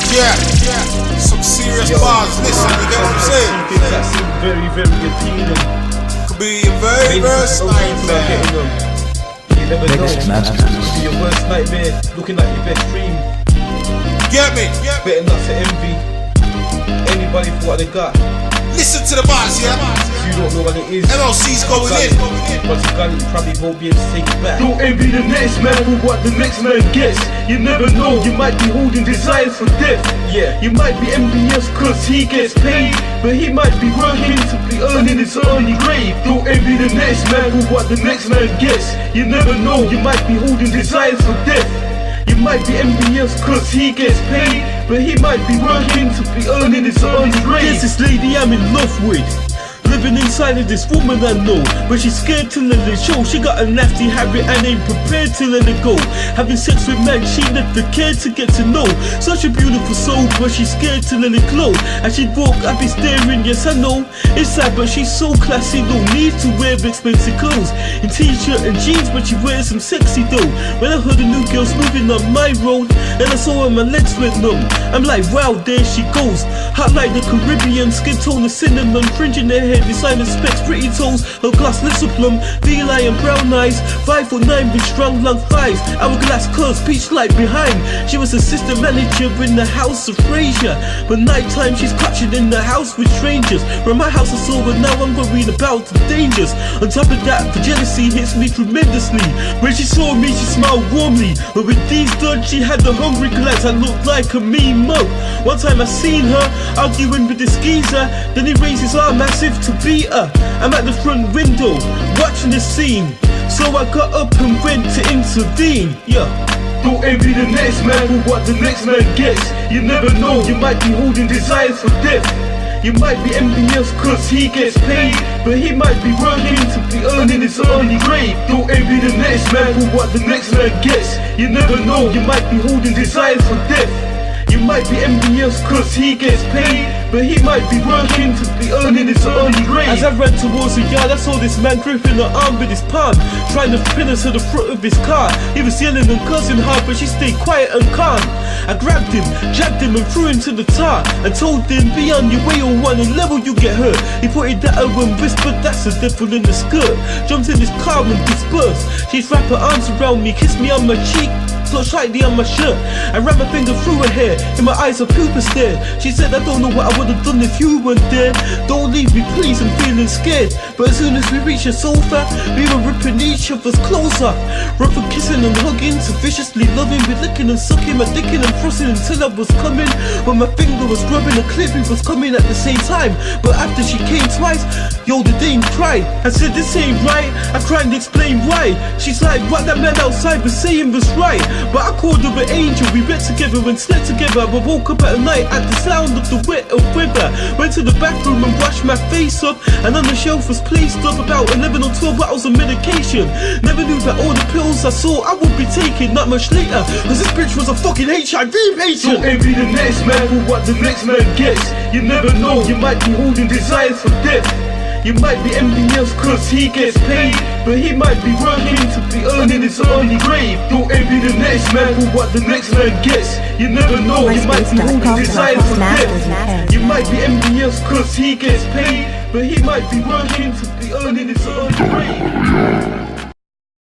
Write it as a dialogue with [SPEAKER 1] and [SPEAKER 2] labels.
[SPEAKER 1] Yeah, some serious bars. Listen, you get what I'm saying?
[SPEAKER 2] Things that seem very, very appealing.
[SPEAKER 1] Could be a very worst nightmare.
[SPEAKER 2] You never know. Could be your worst nightmare, looking like your best dream.
[SPEAKER 1] Get me?
[SPEAKER 2] Better not to envy anybody for what they got.
[SPEAKER 1] Listen to the bars, yeah?
[SPEAKER 2] You don't know what it is.
[SPEAKER 1] MLC's going in.
[SPEAKER 2] Once you got it, you probably won't be able to take it back.
[SPEAKER 3] Don't envy the next man for what the next man gets. You never know, you might be holding desires for death.
[SPEAKER 2] Yeah.
[SPEAKER 3] You might be envious cause he gets paid, but he might be working to be earning his early grave. Don't envy the next man for what the next man gets. You never know, you might be holding desires for death. You might be envious cause he gets paid, but he might be working to be earning his early grave.
[SPEAKER 4] There's this lady I'm in love with, living inside of this woman I know, but she's scared to let it show. She got a nasty habit and ain't prepared to let it go. Having sex with men she never cared to get to know. Such a beautiful soul, but she's scared to let it glow. As she'd walk, I'd be staring, yes I know. It's sad, but she's so classy, no need to wear expensive clothes. In t-shirt and jeans, but she wears some sexy though. When I heard a new girl's moving on my road, and I saw her, my legs went numb. I'm like, wow, there she goes. Hot like the Caribbean, skin tone of cinnamon, fringe in her hair, designer specs, pretty toes, her glass lips of plum, V-line and brown eyes, 5'9" with strong long thighs, hourglass curves, peach light behind. She was assistant manager in the house of Frazier, but nighttime she's clutching in the house with strangers. From my house is over, now I'm worried about the dangers. On top of that, the jealousy hits me tremendously. When she saw me, she smiled warmly, but with these duds, she had the hungry glance that looked like a mean mug. One time I seen her arguing with this geezer, then he raised his arm massive to beat her. I'm at the front window, watching the scene, so I got up and went to intervene. Yeah.
[SPEAKER 3] Don't envy the next man for what the next man gets. You never know, you might be holding desires for death. You might be envious cause he gets paid, but he might be working to be earning his early grave. Don't envy the next man for what the next man gets. You never know, you might be holding desires for death. You might be envious cause he gets paid, but he might be working to be earning his early grave.
[SPEAKER 4] As I ran towards the yard, I saw this man gripping her arm with his palm, trying to pin her to the front of his car. He was yelling and cursing hard, but she stayed quiet and calm. I grabbed him, jabbed him and threw him to the tar, and told him, be on your way or one and level you get hurt. He pointed at her and whispered, that's the devil in the skirt. Jumped in his car and dispersed. She'd wrap her arms around me, kissed me on my cheek, touched lightly on my shirt. I ran my finger through her hair, in my eyes a pupil stared. She said, I don't know what I would have done if you weren't there. Don't leave me please, I'm feeling scared. But as soon as we reached the sofa, we were ripping each other's clothes off. Rough and kissing and hugging, so viciously loving. We licking and sucking, my dicking and thrusting until I was coming. When my finger was rubbing, a clipping was coming at the same time. But after she came twice, yo, the dame cried. I said, this ain't right. I cried and explained why. She's like, what that man outside was saying was right. But I called her an angel, we went together and slept together. But woke up at night at the sound of the wet of weather. Went to the bathroom and washed my face up, and on the shelf was placed up about 11 or 12 bottles of medication. Never knew that all the pills I saw I would be taking not much later, cause this bitch was a fucking HIV patient.
[SPEAKER 3] Don't envy the next man for what the next man gets. You never know, you might be holding desires for death. You might be envious cause he gets paid, but he might be working to be earning his early grave. Don't envy the next man for what the next man gets. You never know, you might be holding desires for death. You might be envious cause he gets paid, but he might be working to be earning his early grave.